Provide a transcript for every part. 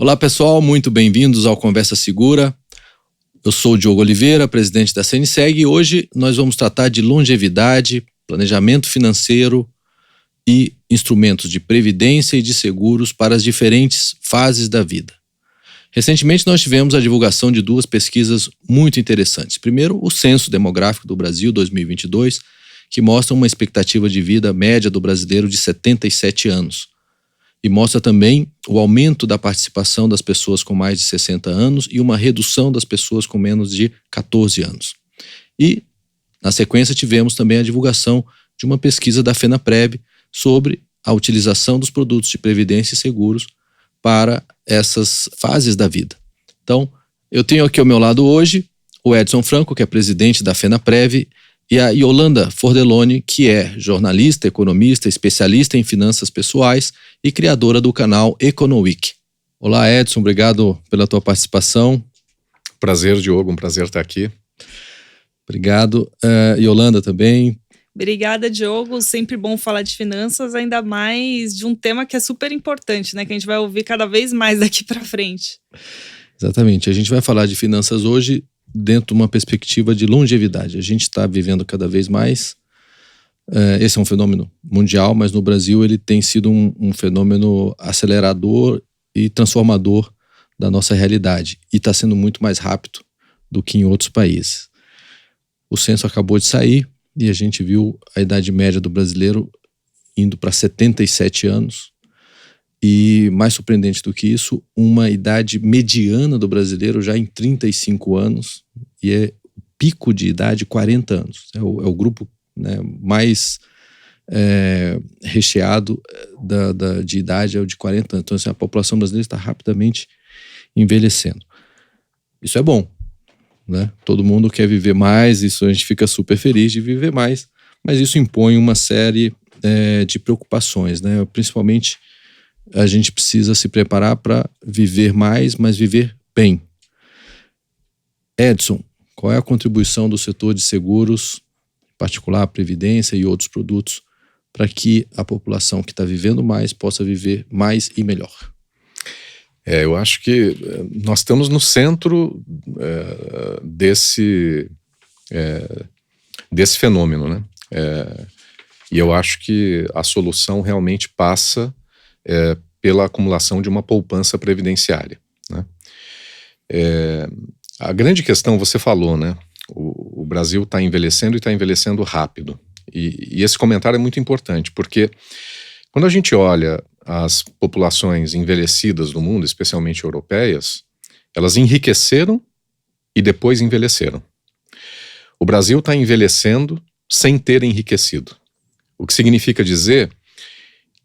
Olá pessoal, muito bem-vindos ao Conversa Segura. Eu sou o Diogo Oliveira, presidente da CNSEG, e hoje nós vamos tratar de longevidade, planejamento financeiro e instrumentos de previdência e de seguros para as diferentes fases da vida. Recentemente nós tivemos a divulgação de duas pesquisas muito interessantes. Primeiro, o Censo Demográfico do Brasil 2022, que mostra uma expectativa de vida média do brasileiro de 77 anos. E mostra também o aumento da participação das pessoas com mais de 60 anos e uma redução das pessoas com menos de 14 anos. E, na sequência, tivemos também a divulgação de uma pesquisa da FENAPREV sobre a utilização dos produtos de previdência e seguros para essas fases da vida. Então, eu tenho aqui ao meu lado hoje o Edson Franco, que é presidente da FENAPREV, e a Yolanda Fordeloni, que é jornalista, economista, especialista em finanças pessoais e criadora do canal EconoWeek. Olá, Edson, obrigado pela tua participação. Prazer, Diogo, um prazer estar aqui. Obrigado. Yolanda também. Obrigada, Diogo. Sempre bom falar de finanças, ainda mais de um tema que é super importante, né? Que a gente vai ouvir cada vez mais daqui para frente. Exatamente. A gente vai falar de finanças hoje dentro de uma perspectiva de longevidade. A gente está vivendo cada vez mais. Esse é um fenômeno mundial, mas no Brasil ele tem sido um fenômeno acelerador e transformador da nossa realidade. E está sendo muito mais rápido do que em outros países. O censo acabou de sair e a gente viu a idade média do brasileiro indo para 77 anos. E mais surpreendente do que isso, uma idade mediana do brasileiro já em 35 anos e é o pico de idade 40 anos. É o grupo, né, mais recheado de idade, é o de 40 anos. Então assim, a população brasileira está rapidamente envelhecendo. Isso é bom, né? Todo mundo quer viver mais, isso a gente fica super feliz de viver mais, mas isso impõe uma série de preocupações, né? Principalmente a gente precisa se preparar para viver mais, mas viver bem. Edson, qual é a contribuição do setor de seguros, em particular a previdência e outros produtos, para que a população que está vivendo mais possa viver mais e melhor? Eu acho que nós estamos no centro desse fenômeno, né? E eu acho que a solução realmente passa pela acumulação de uma poupança previdenciária, né? A grande questão, você falou, né? O Brasil está envelhecendo e está envelhecendo rápido. E esse comentário é muito importante, porque quando a gente olha as populações envelhecidas do mundo, especialmente europeias, elas enriqueceram e depois envelheceram. O Brasil está envelhecendo sem ter enriquecido. O que significa dizer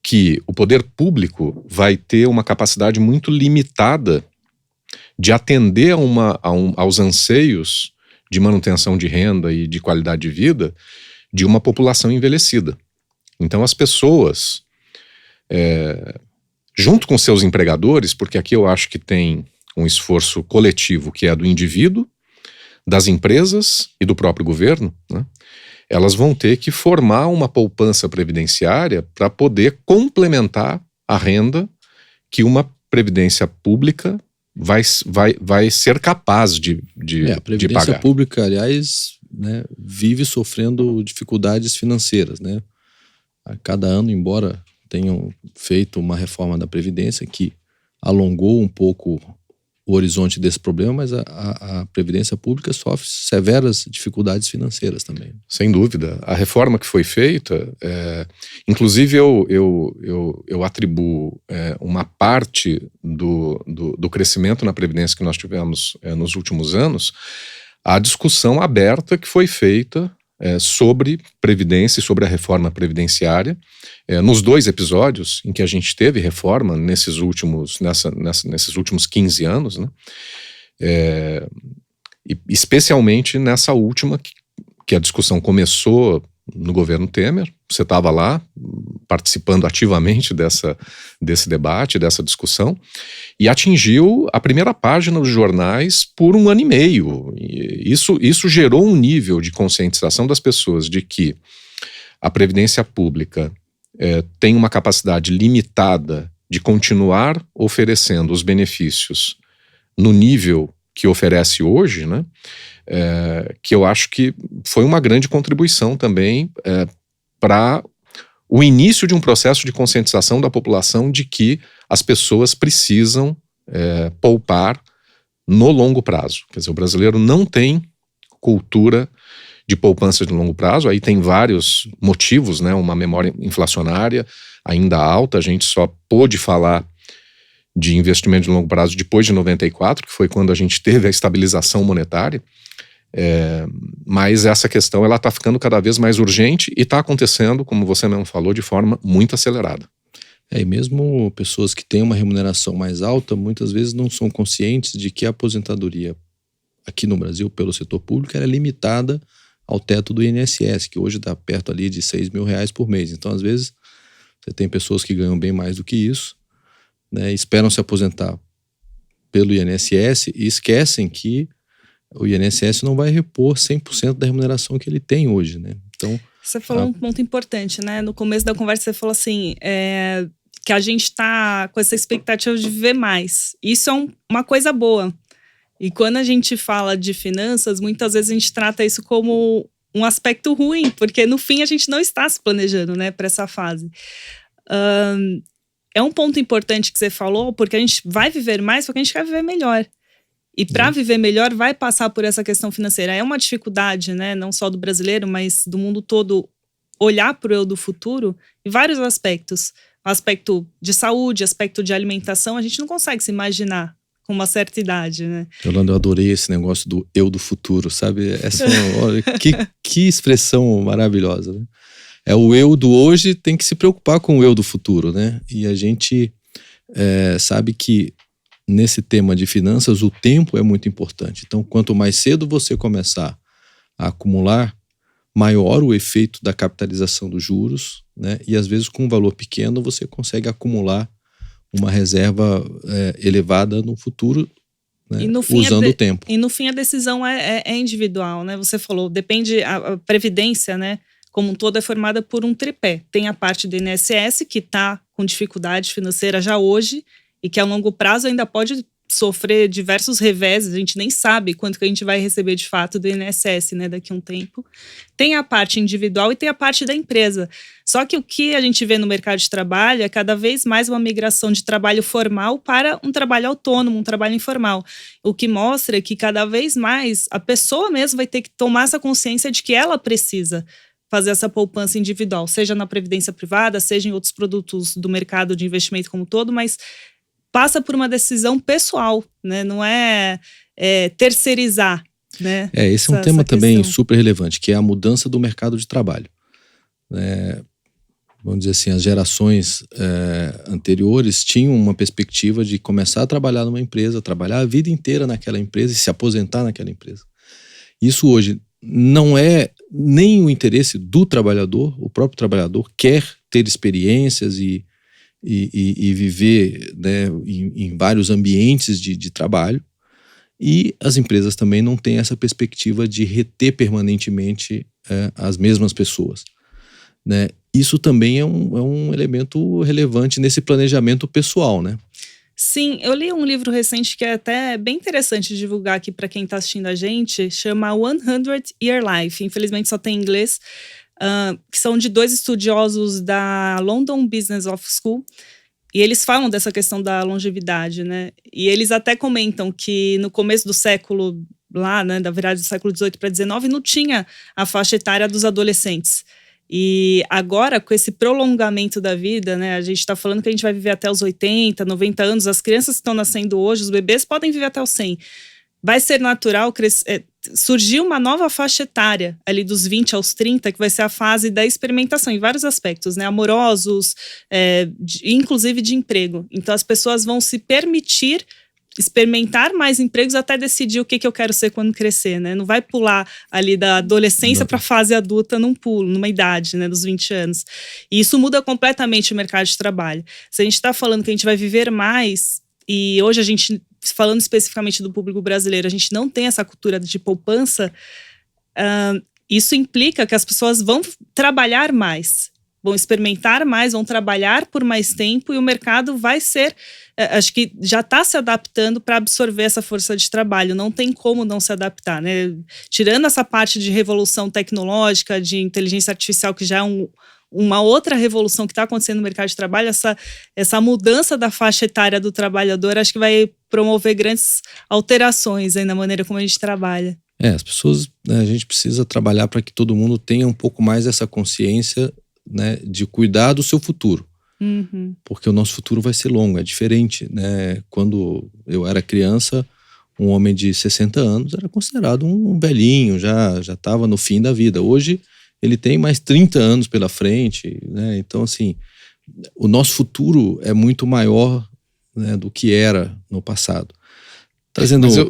que o poder público vai ter uma capacidade muito limitada de atender aos anseios de manutenção de renda e de qualidade de vida de uma população envelhecida. Então as pessoas, junto com seus empregadores, porque aqui eu acho que tem um esforço coletivo que é do indivíduo, das empresas e do próprio governo, né? Elas vão ter que formar uma poupança previdenciária para poder complementar a renda que uma previdência pública vai ser capaz de pagar. A previdência pública, aliás, né, vive sofrendo dificuldades financeiras, né? A cada ano, embora tenham feito uma reforma da Previdência que alongou um pouco o horizonte desse problema, mas a Previdência Pública sofre severas dificuldades financeiras também. Sem dúvida. A reforma que foi feita, inclusive eu atribuo uma parte do crescimento na Previdência que nós tivemos nos últimos anos à discussão aberta que foi feita sobre Previdência e sobre a reforma previdenciária. Nos dois episódios em que a gente teve reforma, nesses últimos 15 anos, né? E especialmente nessa última, que a discussão começou no governo Temer. Você estava lá participando ativamente desse debate, dessa discussão, e atingiu a primeira página dos jornais por 1 ano e meio. E isso gerou um nível de conscientização das pessoas de que a Previdência Pública tem uma capacidade limitada de continuar oferecendo os benefícios no nível que oferece hoje, né? Que eu acho que foi uma grande contribuição também para o início de um processo de conscientização da população de que as pessoas precisam poupar no longo prazo. Quer dizer, o brasileiro não tem cultura de poupança de longo prazo, aí tem vários motivos, né? Uma memória inflacionária ainda alta, a gente só pôde falar de investimento de longo prazo depois de 94, que foi quando a gente teve a estabilização monetária, mas essa questão ela está ficando cada vez mais urgente e está acontecendo, como você mesmo falou, de forma muito acelerada. E mesmo pessoas que têm uma remuneração mais alta, muitas vezes não são conscientes de que a aposentadoria aqui no Brasil, pelo setor público, era limitada ao teto do INSS, que hoje está perto ali de R$6.000 por mês. Então, às vezes, você tem pessoas que ganham bem mais do que isso, né, esperam se aposentar pelo INSS e esquecem que o INSS não vai repor 100% da remuneração que ele tem hoje, né? Então, você falou um ponto importante, né? No começo da conversa você falou assim, que a gente está com essa expectativa de viver mais. Isso é uma coisa boa. E quando a gente fala de finanças, muitas vezes a gente trata isso como um aspecto ruim, porque no fim a gente não está se planejando, né, para essa fase. É um ponto importante que você falou, porque a gente vai viver mais porque a gente quer viver melhor. E para viver melhor vai passar por essa questão financeira. É uma dificuldade, né, não só do brasileiro, mas do mundo todo, olhar para o eu do futuro em vários aspectos. O aspecto de saúde, aspecto de alimentação, a gente não consegue se imaginar com uma certa idade, né? Yolanda, eu adorei esse negócio do eu do futuro, sabe? Olha, que expressão maravilhosa, né? O eu do hoje tem que se preocupar com o eu do futuro, né? E a gente sabe que nesse tema de finanças o tempo é muito importante. Então, quanto mais cedo você começar a acumular, maior o efeito da capitalização dos juros, né? E às vezes com um valor pequeno você consegue acumular uma reserva elevada no futuro, né, usando o tempo. E no fim a decisão é individual, né? Você falou, depende, a previdência, né, como um todo é formada por um tripé. Tem a parte do INSS que está com dificuldade financeira já hoje e que a longo prazo ainda pode sofrer diversos reveses, a gente nem sabe quanto que a gente vai receber de fato do INSS, né, daqui a um tempo. Tem a parte individual e tem a parte da empresa. Só que o que a gente vê no mercado de trabalho é cada vez mais uma migração de trabalho formal para um trabalho autônomo, um trabalho informal. O que mostra que cada vez mais a pessoa mesmo vai ter que tomar essa consciência de que ela precisa fazer essa poupança individual, seja na previdência privada, seja em outros produtos do mercado de investimento como um todo, mas passa por uma decisão pessoal, né? Não é terceirizar, né? Esse é um tema também super relevante, que é a mudança do mercado de trabalho. Vamos dizer assim, as gerações anteriores tinham uma perspectiva de começar a trabalhar numa empresa, trabalhar a vida inteira naquela empresa e se aposentar naquela empresa. Isso hoje não é nem o interesse do trabalhador, o próprio trabalhador quer ter experiências e viver, né, em vários ambientes de trabalho, e as empresas também não têm essa perspectiva de reter permanentemente as mesmas pessoas, né? Isso também é um elemento relevante nesse planejamento pessoal, né? Sim, eu li um livro recente que é até bem interessante divulgar aqui para quem está assistindo a gente, chama 100 Year Life, infelizmente só tem em inglês, que são de 2 estudiosos da London Business School, e eles falam dessa questão da longevidade, né? E eles até comentam que no começo do século, lá, né, da virada do século XVIII para XIX, não tinha a faixa etária dos adolescentes. E agora, com esse prolongamento da vida, né, a gente está falando que a gente vai viver até os 80, 90 anos, as crianças que estão nascendo hoje, os bebês podem viver até os 100. Vai ser natural surgir uma nova faixa etária, ali dos 20 aos 30, que vai ser a fase da experimentação, em vários aspectos, né, amorosos, inclusive de emprego. Então as pessoas vão se permitir experimentar mais empregos até decidir o que eu quero ser quando crescer, né? Não vai pular ali da adolescência para a fase adulta num pulo, numa idade, né, dos 20 anos. E isso muda completamente o mercado de trabalho. Se a gente está falando que a gente vai viver mais, e hoje a gente, falando especificamente do público brasileiro, a gente não tem essa cultura de poupança, isso implica que as pessoas vão trabalhar mais. vão experimentar mais, vão trabalhar por mais tempo e o mercado vai ser, acho que já está se adaptando para absorver essa força de trabalho, não tem como não se adaptar, né? Tirando essa parte de revolução tecnológica, de inteligência artificial, que já é uma outra revolução que está acontecendo no mercado de trabalho, essa mudança da faixa etária do trabalhador, acho que vai promover grandes alterações aí na maneira como a gente trabalha. As pessoas, né, a gente precisa trabalhar para que todo mundo tenha um pouco mais essa consciência, né, de cuidar do seu futuro. Uhum. Porque o nosso futuro vai ser longo, é diferente, né? Quando eu era criança, um homem de 60 anos era considerado um velhinho, já estava no fim da vida. Hoje ele tem mais 30 anos pela frente, né? Então, assim, o nosso futuro é muito maior, né, do que era no passado.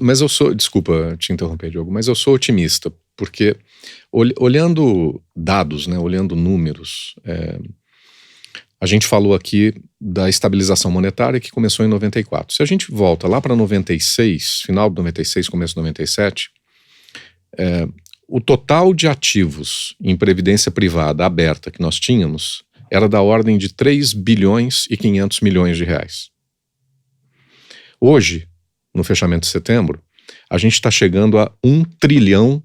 Mas eu sou, desculpa te interromper, Diogo, mas eu sou otimista, porque olhando dados, né, olhando números, a gente falou aqui da estabilização monetária que começou em 94. Se a gente volta lá para 96, final de 96, começo de 97, o total de ativos em previdência privada aberta que nós tínhamos era da ordem de 3 bilhões e 500 milhões de reais. Hoje, no fechamento de setembro, a gente está chegando a 1 trilhão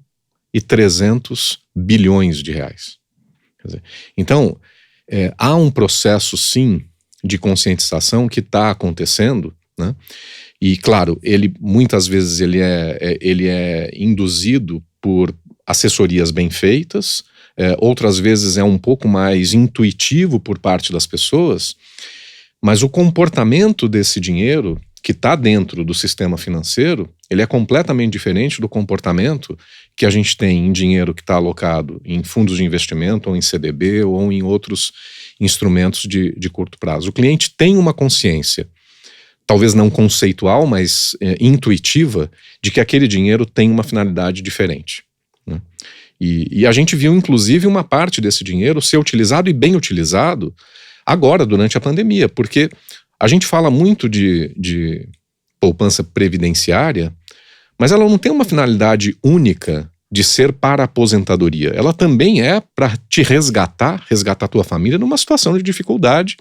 e 300 bilhões de reais. Quer dizer, então, há um processo, sim, de conscientização que está acontecendo, né? E, claro, muitas vezes ele é induzido por assessorias bem feitas, outras vezes é um pouco mais intuitivo por parte das pessoas, mas o comportamento desse dinheiro que está dentro do sistema financeiro, ele é completamente diferente do comportamento que a gente tem em dinheiro que está alocado em fundos de investimento, ou em CDB, ou em outros instrumentos de curto prazo. O cliente tem uma consciência, talvez não conceitual, mas intuitiva, de que aquele dinheiro tem uma finalidade diferente, né? E a gente viu, inclusive, uma parte desse dinheiro ser utilizado e bem utilizado agora, durante a pandemia, porque a gente fala muito de poupança previdenciária, mas ela não tem uma finalidade única de ser para a aposentadoria. Ela também é para te resgatar a tua família numa situação de dificuldade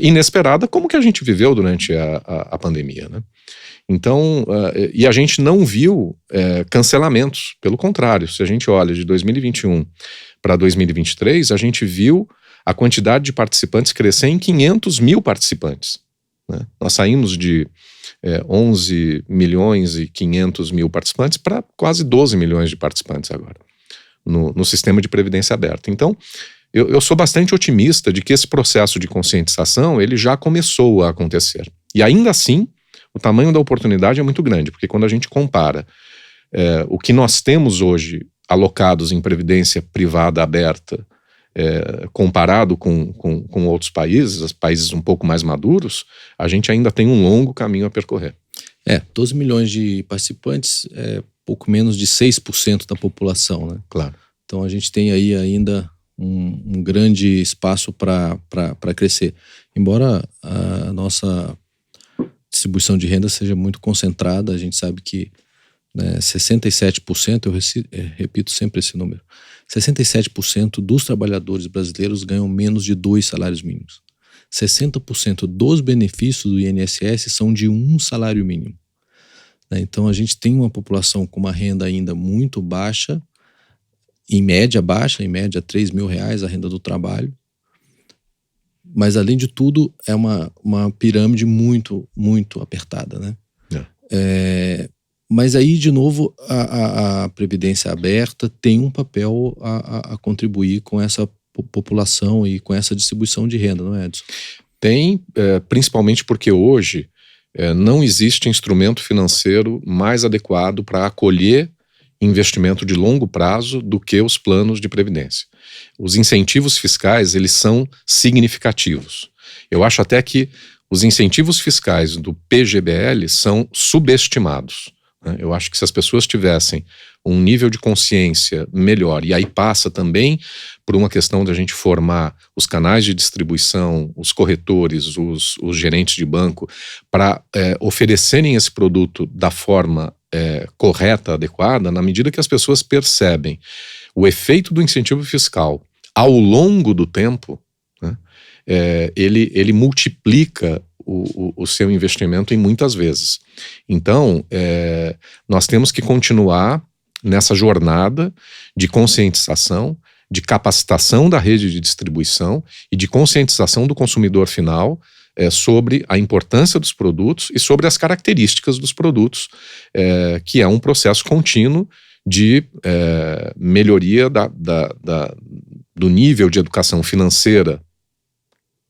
inesperada, como que a gente viveu durante a pandemia, né? Então, e a gente não viu cancelamentos, pelo contrário, se a gente olha de 2021 para 2023, a gente viu a quantidade de participantes crescer em 500 mil participantes, né? Nós saímos de 11 milhões e 500 mil participantes para quase 12 milhões de participantes agora, no sistema de previdência aberta. Então, eu sou bastante otimista de que esse processo de conscientização ele já começou a acontecer. E ainda assim, o tamanho da oportunidade é muito grande, porque quando a gente compara o que nós temos hoje alocados em previdência privada aberta, comparado com outros países um pouco mais maduros, a gente ainda tem um longo caminho a percorrer. 12 milhões de participantes é pouco menos de 6% da população, né? Claro. Então a gente tem aí ainda um grande espaço para crescer. Embora a nossa distribuição de renda seja muito concentrada, a gente sabe que, né, 67%, eu repito sempre esse número, 67% dos trabalhadores brasileiros ganham menos de 2 salários mínimos. 60% dos benefícios do INSS são de 1 salário mínimo, né? Então a gente tem uma população com uma renda ainda muito baixa, em média R$3 mil a renda do trabalho, mas além de tudo é uma pirâmide muito, muito apertada, né? Mas aí, de novo, a Previdência Aberta tem um papel a contribuir com essa população e com essa distribuição de renda, não é, Edson? Tem, principalmente porque hoje não existe instrumento financeiro mais adequado para acolher investimento de longo prazo do que os planos de previdência. Os incentivos fiscais, eles são significativos. Eu acho até que os incentivos fiscais do PGBL são subestimados. Eu acho que se as pessoas tivessem um nível de consciência melhor, e aí passa também por uma questão da gente formar os canais de distribuição, os corretores, os gerentes de banco, para oferecerem esse produto da forma correta, adequada, na medida que as pessoas percebem o efeito do incentivo fiscal ao longo do tempo, né, ele multiplica o seu investimento em muitas vezes. Então, nós temos que continuar nessa jornada de conscientização, de capacitação da rede de distribuição e de conscientização do consumidor final sobre a importância dos produtos e sobre as características dos produtos, que é um processo contínuo de melhoria do nível de educação financeira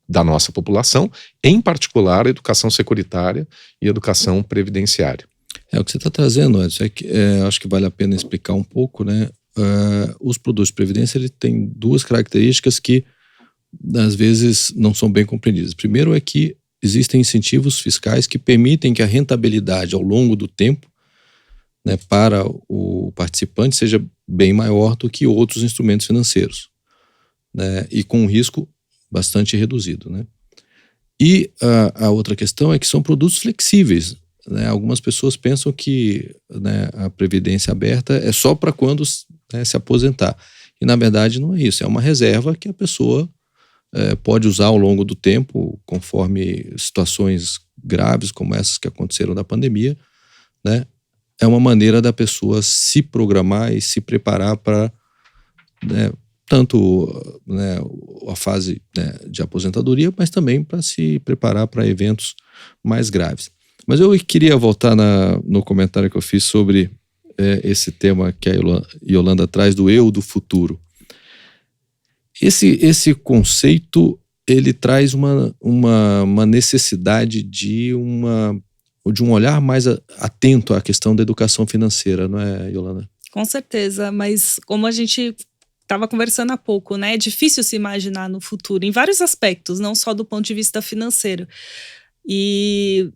da nossa população, em particular a educação securitária e educação previdenciária. O que você está trazendo, Edson, acho que vale a pena explicar um pouco, né? Os produtos de previdência, ele tem duas características que às vezes não são bem compreendidas. Primeiro é que existem incentivos fiscais que permitem que a rentabilidade ao longo do tempo, né, para o participante seja bem maior do que outros instrumentos financeiros, né, e com um risco bastante reduzido, né? E a outra questão é que são produtos flexíveis, né? Algumas pessoas pensam que, né, a previdência aberta é só para quando, né, se aposentar. E na verdade não é isso, é uma reserva que a pessoa pode usar ao longo do tempo, conforme situações graves como essas que aconteceram na pandemia, né? É uma maneira da pessoa se programar e se preparar para, né, tanto, né, a fase, né, de aposentadoria, mas também para se preparar para eventos mais graves. Mas eu queria voltar no comentário que eu fiz sobre esse tema que a Yolanda traz do eu do futuro. Esse conceito, ele traz uma necessidade de um olhar mais atento à questão da educação financeira, não é, Yolanda? Com certeza, mas como a gente estava conversando há pouco, né? É difícil se imaginar no futuro, em vários aspectos, não só do ponto de vista financeiro. E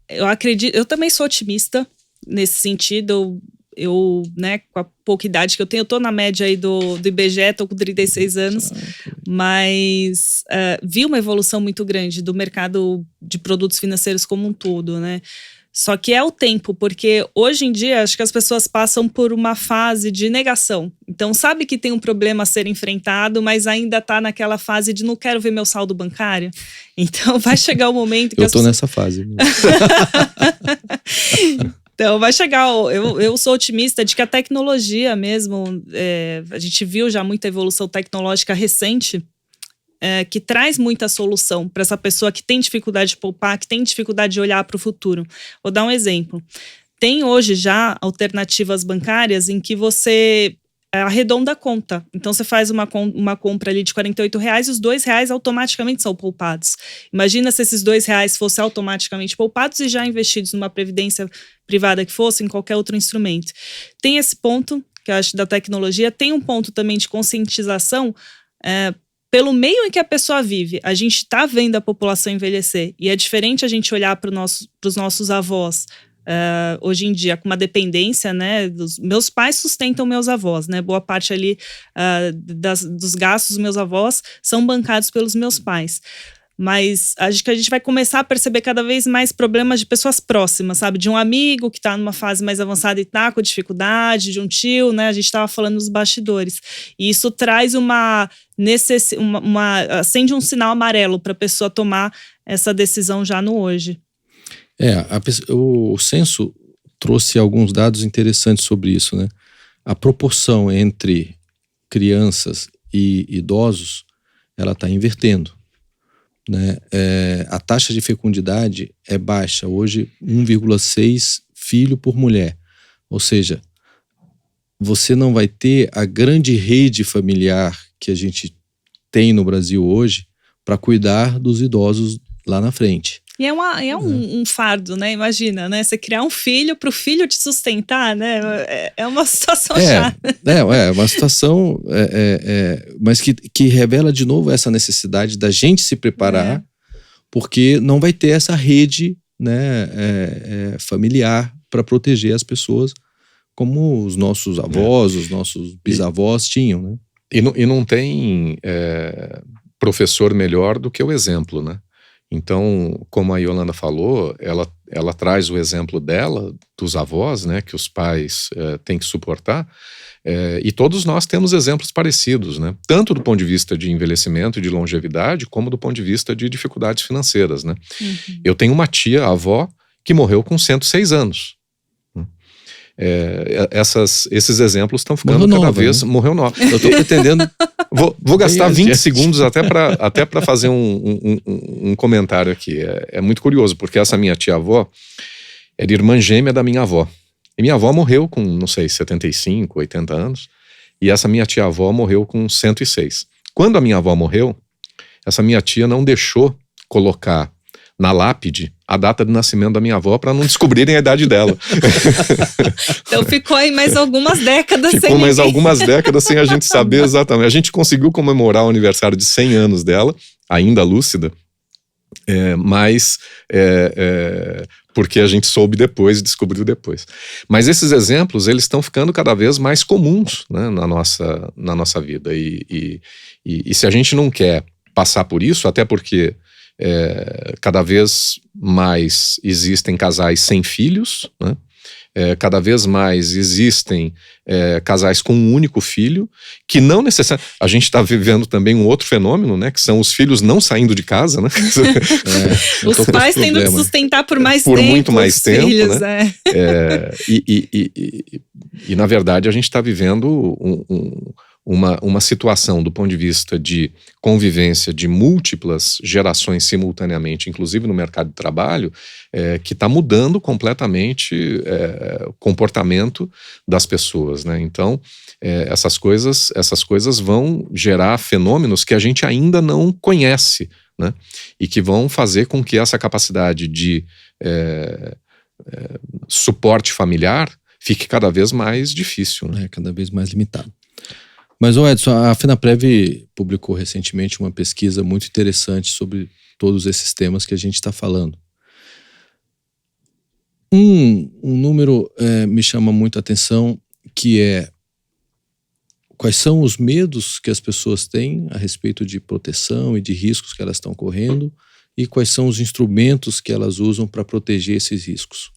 eu acredito, eu também sou otimista nesse sentido. Eu, né, com a pouca idade que eu tenho, eu tô na média aí do IBGE, tô com 36 anos, mas vi uma evolução muito grande do mercado de produtos financeiros como um todo, né? Só que é o tempo, porque hoje em dia acho que as pessoas passam por uma fase de negação. Então sabe que tem um problema a ser enfrentado, mas ainda tá naquela fase de não quero ver meu saldo bancário. Então vai chegar o momento que eu tô nessa fase. Então vai chegar, eu sou otimista de que a tecnologia mesmo, a gente viu já muita evolução tecnológica recente, que traz muita solução para essa pessoa que tem dificuldade de poupar, que tem dificuldade de olhar para o futuro. Vou dar um exemplo. Tem hoje já alternativas bancárias em que você arredonda a conta. Então você faz uma compra ali de R$48 e os R$2 automaticamente são poupados. Imagina se esses R$2 fossem automaticamente poupados e já investidos numa previdência privada que fosse, em qualquer outro instrumento. Tem esse ponto, que eu acho, da tecnologia. Tem um ponto também de conscientização pelo meio em que a pessoa vive. A gente está vendo a população envelhecer e é diferente a gente olhar para os nossos avós hoje em dia com uma dependência, né? Meus pais sustentam meus avós, né? Boa parte ali dos gastos dos meus avós são bancados pelos meus pais. Mas acho que a gente vai começar a perceber cada vez mais problemas de pessoas próximas, sabe? De um amigo que está numa fase mais avançada e está com dificuldade, de um tio, né? A gente estava falando nos bastidores. E isso traz acende um sinal amarelo para a pessoa tomar essa decisão já no hoje. O censo trouxe alguns dados interessantes sobre isso, né? A proporção entre crianças e idosos, ela está invertendo, né? A taxa de fecundidade é baixa, hoje 1,6 filho por mulher, ou seja, você não vai ter a grande rede familiar que a gente tem no Brasil hoje para cuidar dos idosos lá na frente. E é um fardo, né? Imagina, né? Você criar um filho para o filho te sustentar, né? É uma situação chata. É uma situação, mas que revela de novo essa necessidade da gente se preparar, porque não vai ter essa rede, né, familiar para proteger as pessoas como os nossos avós, os nossos bisavós tinham, né? E não tem professor melhor do que o exemplo, né? Então, como a Yolanda falou, ela traz o exemplo dela, dos avós, né, que os pais têm que suportar, e todos nós temos exemplos parecidos, né, tanto do ponto de vista de envelhecimento e de longevidade, como do ponto de vista de dificuldades financeiras, né. Eu tenho uma tia, avó, que morreu com 106 anos. Esses exemplos estão ficando cada vez... Né? Morreu nova. Eu tô pretendendo... Vou gastar 20 segundos até para fazer um comentário aqui. É muito curioso, porque essa minha tia-avó era irmã gêmea da minha avó. E minha avó morreu com, não sei, 75, 80 anos. E essa minha tia-avó morreu com 106. Quando a minha avó morreu, essa minha tia não deixou colocar na lápide a data de nascimento da minha avó para não descobrirem a idade dela. Então ficou aí mais algumas décadas Ficou mais algumas décadas sem a gente saber exatamente. A gente conseguiu comemorar o aniversário de 100 anos dela, ainda lúcida, mas porque a gente soube depois e descobriu depois. Mas esses exemplos, eles estão ficando cada vez mais comuns, né, na nossa vida. E se a gente não quer passar por isso, até porque cada vez mais existem casais sem filhos, né? Cada vez mais existem casais com um único filho, que não necessariamente... A gente está vivendo também um outro fenômeno, né? Que são os filhos não saindo de casa, né? Os pais tendo que sustentar por mais tempo. Por muito mais tempo, filhos, né? E na verdade a gente está vivendo uma situação do ponto de vista de convivência de múltiplas gerações simultaneamente, inclusive no mercado de trabalho, que está mudando completamente o comportamento das pessoas, né? Então, essas coisas vão gerar fenômenos que a gente ainda não conhece, né? E que vão fazer com que essa capacidade de suporte familiar fique cada vez mais difícil, né? Cada vez mais limitado. Mas, Edson, a FENAPREV publicou recentemente uma pesquisa muito interessante sobre todos esses temas que a gente está falando. Um número me chama muito a atenção, que é quais são os medos que as pessoas têm a respeito de proteção e de riscos que elas estão correndo e quais são os instrumentos que elas usam para proteger esses riscos.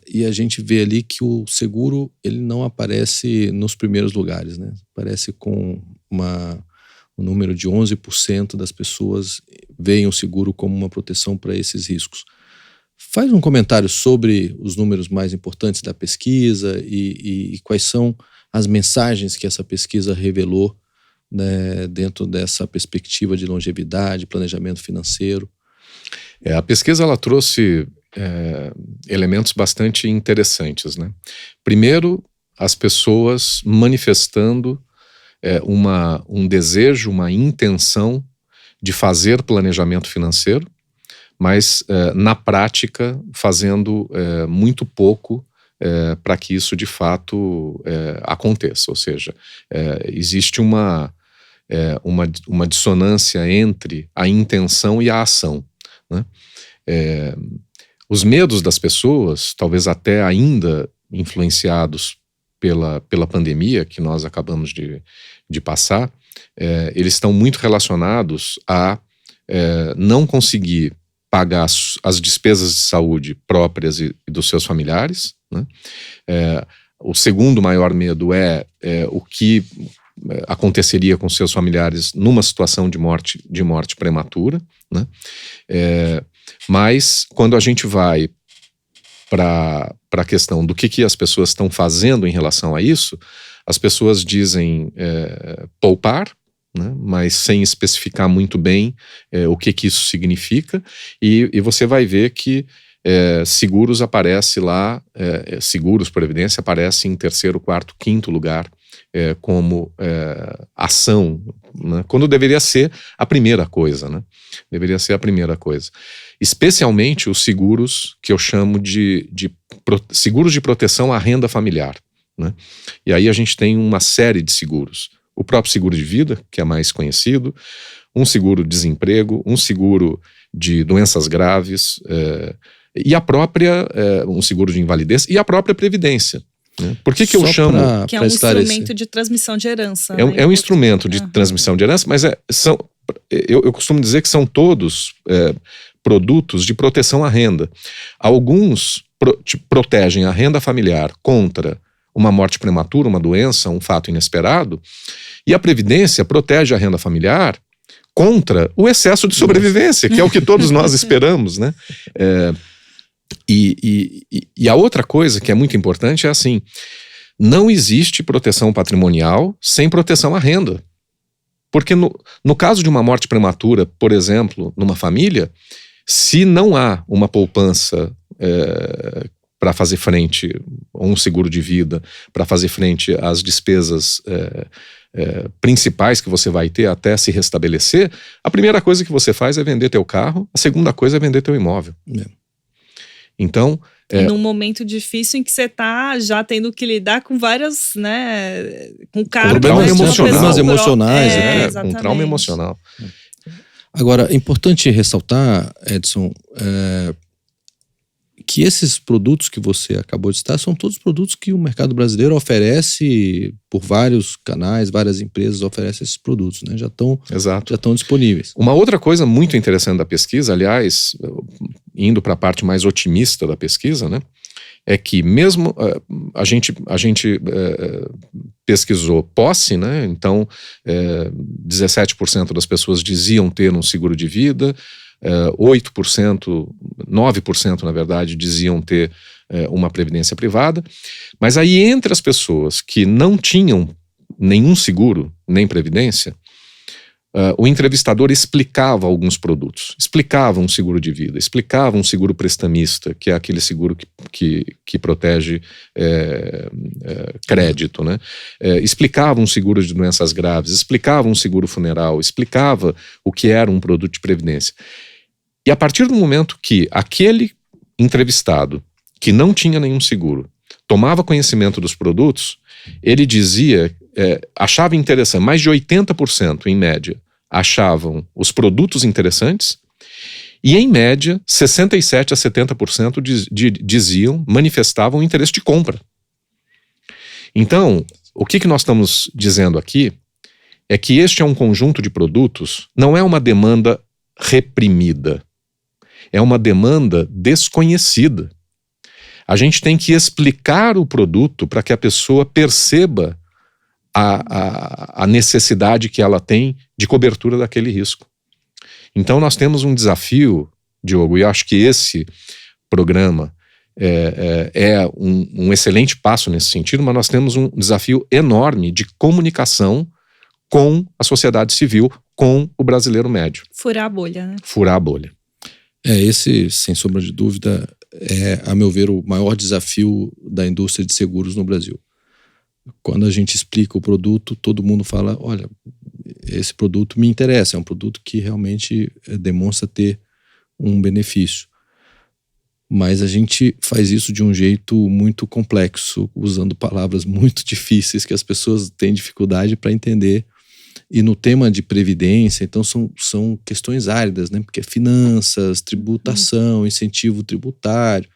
E a gente vê ali que o seguro ele não aparece nos primeiros lugares, né? Aparece com um número de 11% das pessoas veem o seguro como uma proteção para esses riscos. Faz um comentário sobre os números mais importantes da pesquisa e quais são as mensagens que essa pesquisa revelou, né, dentro dessa perspectiva de longevidade, planejamento financeiro. A pesquisa ela trouxe elementos bastante interessantes, né? Primeiro, as pessoas manifestando um desejo, uma intenção de fazer planejamento financeiro, mas na prática fazendo muito pouco para que isso de fato aconteça. Ou seja, existe uma dissonância entre a intenção e a ação, né? Os medos das pessoas, talvez até ainda influenciados pela pandemia que nós acabamos de passar, eles estão muito relacionados a não conseguir pagar as despesas de saúde próprias e dos seus familiares, né? O segundo maior medo é o que aconteceria com seus familiares numa situação de morte prematura, né? Mas quando a gente vai para a questão do que as pessoas estão fazendo em relação a isso, as pessoas dizem poupar, né, mas sem especificar muito bem o que isso significa, e você vai ver que seguros aparece lá, seguros, previdência aparece em terceiro, quarto, quinto lugar como ação, né, quando deveria ser a primeira coisa, né? Deveria ser a primeira coisa. Especialmente os seguros que eu chamo de seguros de proteção à renda familiar, né? E aí a gente tem uma série de seguros. O próprio seguro de vida, que é mais conhecido, um seguro de desemprego, um seguro de doenças graves, e a própria, um seguro de invalidez, e a própria previdência. Né? Por que eu chamo... Que é um instrumento de transmissão de herança. É um instrumento de transmissão de herança, mas eu costumo dizer que são todos produtos de proteção à renda. Alguns protegem a renda familiar contra uma morte prematura, uma doença, um fato inesperado, e a Previdência protege a renda familiar contra o excesso de sobrevivência, que é o que todos nós esperamos, né? E a outra coisa que é muito importante é assim, não existe proteção patrimonial sem proteção à renda. Porque no caso de uma morte prematura, por exemplo, numa família, se não há uma poupança para fazer frente, ou um seguro de vida, para fazer frente às despesas principais que você vai ter até se restabelecer, a primeira coisa que você faz é vender teu carro, a segunda coisa é vender teu imóvel. Então... num momento difícil em que você está já tendo que lidar com várias, né, com problemas emocionais, com trauma emocional. Agora, é importante ressaltar, Edson, que esses produtos que você acabou de citar são todos produtos que o mercado brasileiro oferece por vários canais, várias empresas oferecem esses produtos, né? Já estão disponíveis. Uma outra coisa muito interessante da pesquisa, aliás, indo para a parte mais otimista da pesquisa, né, é que mesmo a gente pesquisou posse, né, então 17% das pessoas diziam ter um seguro de vida, 8%, 9% na verdade diziam ter uma previdência privada, mas aí entre as pessoas que não tinham nenhum seguro, nem previdência, o entrevistador explicava alguns produtos, explicava um seguro de vida, explicava um seguro prestamista, que é aquele seguro que protege crédito, né? Explicava um seguro de doenças graves, explicava um seguro funeral, explicava o que era um produto de previdência. E a partir do momento que aquele entrevistado, que não tinha nenhum seguro, tomava conhecimento dos produtos, ele dizia, achava interessante, mais de 80% em média, achavam os produtos interessantes, e em média, 67% a 70% manifestavam interesse de compra. Então, o que nós estamos dizendo aqui é que este é um conjunto de produtos, não é uma demanda reprimida, é uma demanda desconhecida. A gente tem que explicar o produto para que a pessoa perceba a necessidade que ela tem de cobertura daquele risco. Então nós temos um desafio, Diogo, e eu acho que esse programa é um excelente passo nesse sentido, mas nós temos um desafio enorme de comunicação com a sociedade civil, com o brasileiro médio. Furar a bolha, né? Furar a bolha. Esse, sem sombra de dúvida, é, a meu ver, o maior desafio da indústria de seguros no Brasil. Quando a gente explica o produto, todo mundo fala, olha, esse produto me interessa, é um produto que realmente demonstra ter um benefício. Mas a gente faz isso de um jeito muito complexo, usando palavras muito difíceis que as pessoas têm dificuldade para entender. E no tema de previdência, então são questões áridas, né? Porque é finanças, tributação, incentivo tributário,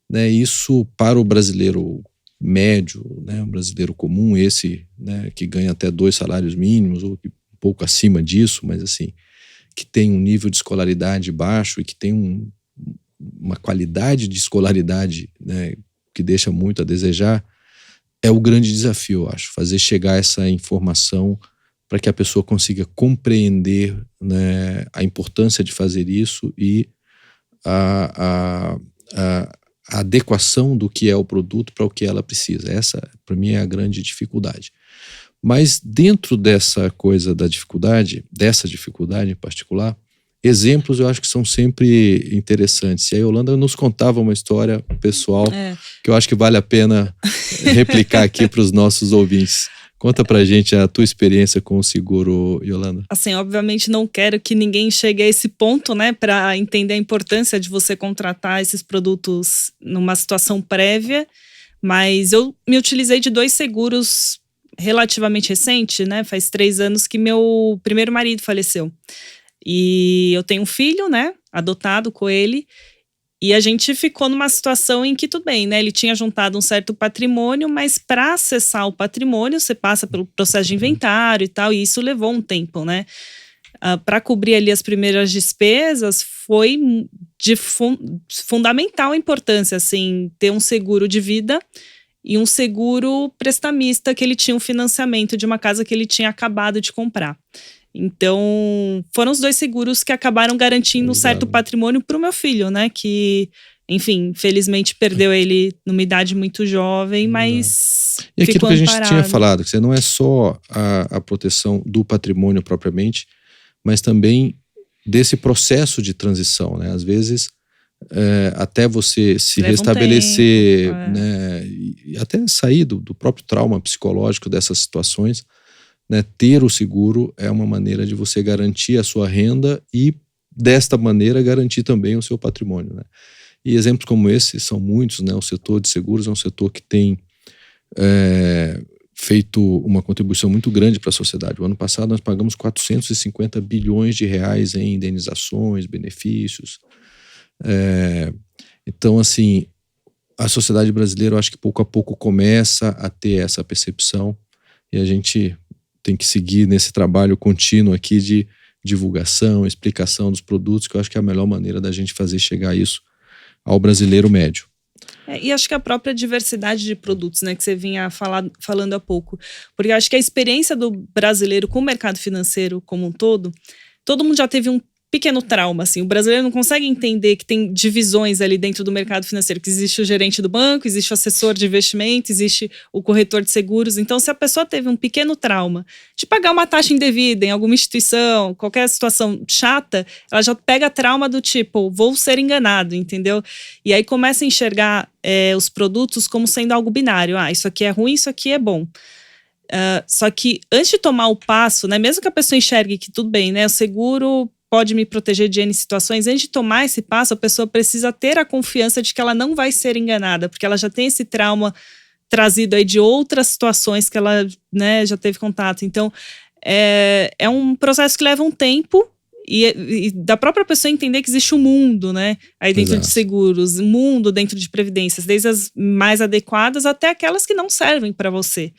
né? Isso para o brasileiro médio, né? O brasileiro comum, esse, né, que ganha até 2 salários mínimos, ou um pouco acima disso, mas assim, que tem um nível de escolaridade baixo e que tem uma qualidade de escolaridade, né, que deixa muito a desejar, é o grande desafio, eu acho, fazer chegar essa informação para que a pessoa consiga compreender, né, a importância de fazer isso e a adequação do que é o produto para o que ela precisa. Essa, para mim, é a grande dificuldade. Mas dentro dessa coisa da dificuldade, dessa dificuldade em particular, exemplos eu acho que são sempre interessantes. E a Yolanda nos contava uma história pessoal que eu acho que vale a pena replicar aqui para os nossos ouvintes. Conta pra gente a tua experiência com o seguro, Yolanda. Assim, obviamente não quero que ninguém chegue a esse ponto, né, para entender a importância de você contratar esses produtos numa situação prévia, mas eu me utilizei de 2 seguros relativamente recente, né, faz 3 anos que meu primeiro marido faleceu. E eu tenho um filho, né, adotado com ele, e a gente ficou numa situação em que tudo bem, né? Ele tinha juntado um certo patrimônio, mas para acessar o patrimônio, você passa pelo processo de inventário e tal, e isso levou um tempo, né? para cobrir ali as primeiras despesas, foi de fundamental importância, assim, ter um seguro de vida e um seguro prestamista, que ele tinha um financiamento de uma casa que ele tinha acabado de comprar. Então, foram os 2 seguros que acabaram garantindo um certo patrimônio para o meu filho, né? Que, enfim, felizmente perdeu ele numa idade muito jovem, mas e aquilo ficou que a gente amparado. tinha falado, que não é só a proteção do patrimônio propriamente, mas também desse processo de transição, né? Às vezes, até você se leva restabelecer, tempo, né? E até sair do próprio trauma psicológico dessas situações, né? Ter o seguro é uma maneira de você garantir a sua renda e, desta maneira, garantir também o seu patrimônio, né? E exemplos como esse são muitos, né? O setor de seguros é um setor que tem feito uma contribuição muito grande para a sociedade. O ano passado nós pagamos 450 bilhões de reais em indenizações, benefícios. Então, assim, a sociedade brasileira, eu acho que pouco a pouco começa a ter essa percepção, e a gente tem que seguir nesse trabalho contínuo aqui de divulgação, explicação dos produtos, que eu acho que é a melhor maneira da gente fazer chegar isso ao brasileiro médio. E acho que a própria diversidade de produtos, né, que você vinha falando há pouco, porque eu acho que a experiência do brasileiro com o mercado financeiro como um todo mundo já teve um pequeno trauma, assim. O brasileiro não consegue entender que tem divisões ali dentro do mercado financeiro, que existe o gerente do banco, existe o assessor de investimento, existe o corretor de seguros. Então, se a pessoa teve um pequeno trauma de pagar uma taxa indevida em alguma instituição, qualquer situação chata, ela já pega trauma do tipo, vou ser enganado, entendeu? E aí começa a enxergar os produtos como sendo algo binário. Isso aqui é ruim, isso aqui é bom. Só que antes de tomar o passo, né, mesmo que a pessoa enxergue que tudo bem, né, o seguro pode me proteger de N situações, antes de tomar esse passo, a pessoa precisa ter a confiança de que ela não vai ser enganada, porque ela já tem esse trauma trazido aí de outras situações que ela, né, já teve contato. Então, é um processo que leva um tempo, e da própria pessoa entender que existe um mundo, né, aí dentro de seguros, um mundo dentro de previdências, desde as mais adequadas até aquelas que não servem para você.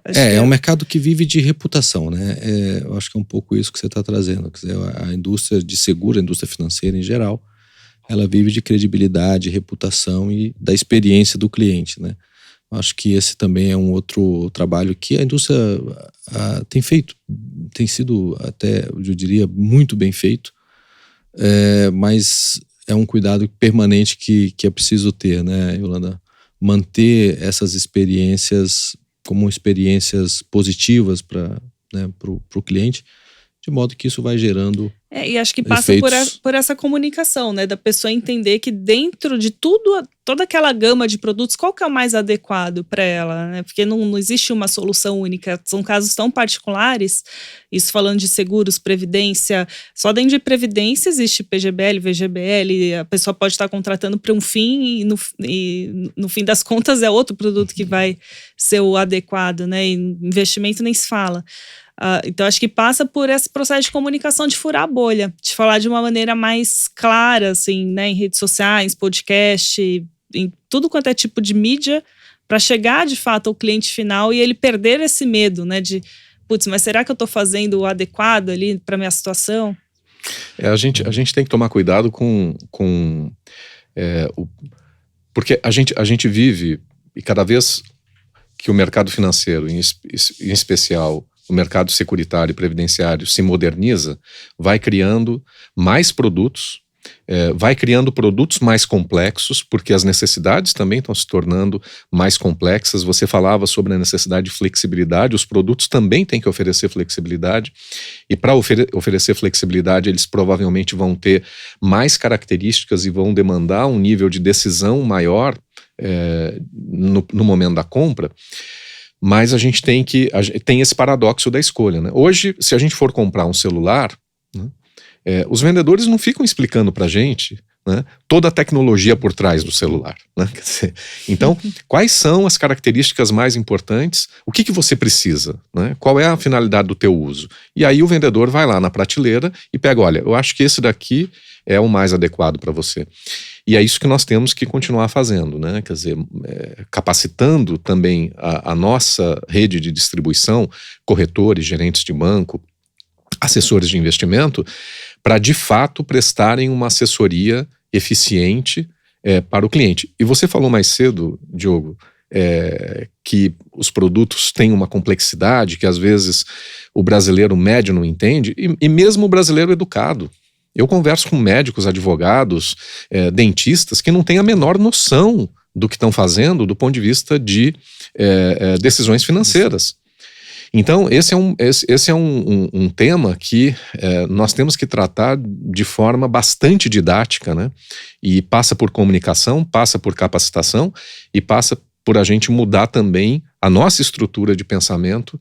É um mercado que vive de reputação, né? Eu acho que é um pouco isso que você está trazendo. Quer dizer, a indústria de seguro, a indústria financeira em geral, ela vive de credibilidade, reputação e da experiência do cliente, né? Acho que esse também é um outro trabalho que a indústria tem feito, tem sido até, eu diria, muito bem feito, mas é um cuidado permanente que é preciso ter, né, Yolanda? Manter essas experiências como experiências positivas para, né, pro cliente, de modo que isso vai gerando e acho que passa por essa comunicação, né, da pessoa entender que dentro de toda aquela gama de produtos, qual que é o mais adequado para ela, né? Porque não existe uma solução única, são casos tão particulares, isso falando de seguros, previdência, só dentro de previdência existe PGBL, VGBL, a pessoa pode estar contratando para um fim e no fim das contas é outro produto que vai ser o adequado, né? E investimento nem se fala. Então, acho que passa por esse processo de comunicação, de furar a bolha, de falar de uma maneira mais clara, assim, né, em redes sociais, podcast, em tudo quanto é tipo de mídia, para chegar de fato ao cliente final e ele perder esse medo, né, de, putz, mas será que eu estou fazendo o adequado ali para minha situação? A gente tem que tomar cuidado porque a gente vive, e cada vez que o mercado financeiro, em especial o mercado securitário e previdenciário, se moderniza, vai criando mais produtos, vai criando produtos mais complexos, porque as necessidades também estão se tornando mais complexas. Você falava sobre a necessidade de flexibilidade, os produtos também têm que oferecer flexibilidade, e para oferecer flexibilidade, eles provavelmente vão ter mais características e vão demandar um nível de decisão maior no momento da compra. Mas a gente tem esse paradoxo da escolha, né? Hoje, se a gente for comprar um celular, né, os vendedores não ficam explicando para a gente, né, toda a tecnologia por trás do celular, né? Quer dizer, então, quais são as características mais importantes? O que você precisa, né? Qual é a finalidade do teu uso? E aí o vendedor vai lá na prateleira e pega, olha, eu acho que esse daqui é o mais adequado para você. E é isso que nós temos que continuar fazendo, né? Quer dizer, capacitando também a nossa rede de distribuição, corretores, gerentes de banco, assessores de investimento para de fato prestarem uma assessoria eficiente para o cliente. E você falou mais cedo, Diogo, que os produtos têm uma complexidade que às vezes o brasileiro médio não entende, e mesmo o brasileiro educado. Eu converso com médicos, advogados, dentistas que não têm a menor noção do que estão fazendo do ponto de vista de decisões financeiras. Então, esse é um tema que nós temos que tratar de forma bastante didática, né? E passa por comunicação, passa por capacitação e passa por a gente mudar também a nossa estrutura de pensamento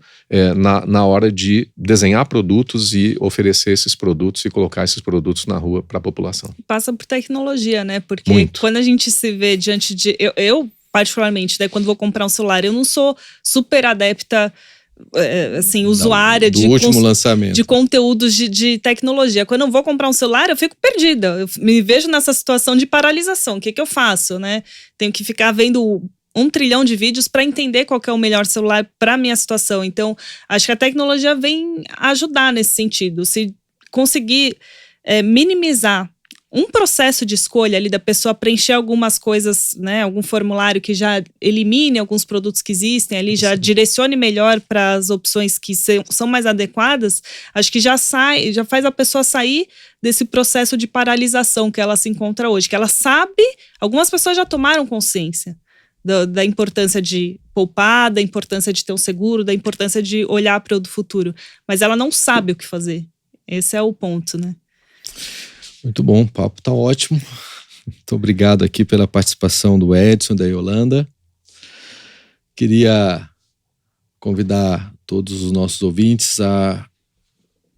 na hora de desenhar produtos e oferecer esses produtos e colocar esses produtos na rua para a população. Passa por tecnologia, né? Porque Muito. Quando a gente se vê diante de... Eu particularmente, né, quando vou comprar um celular, eu não sou super adepta, assim, usuária do último lançamento. de conteúdos de tecnologia. Quando eu vou comprar um celular, eu fico perdida. Eu me vejo nessa situação de paralisação. O que eu faço, né? Tenho que ficar vendo 1 trilhão de vídeos para entender qual que é o melhor celular para minha situação. Então, acho que a tecnologia vem ajudar nesse sentido. Se conseguir minimizar um processo de escolha ali da pessoa preencher algumas coisas, né, algum formulário que já elimine alguns produtos que existem ali, já direcione melhor para as opções que são mais adequadas, acho que já faz a pessoa sair desse processo de paralisação que ela se encontra hoje, que ela sabe, algumas pessoas já tomaram consciência da importância de poupar, da importância de ter um seguro, da importância de olhar para o futuro, mas ela não sabe o que fazer. Esse é o ponto, né? Muito bom, o papo tá ótimo. Muito obrigado aqui pela participação do Edson, da Yolanda. Queria convidar todos os nossos ouvintes a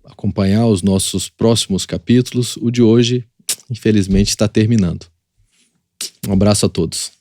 acompanhar os nossos próximos capítulos. O de hoje, infelizmente, está terminando. Um abraço a todos.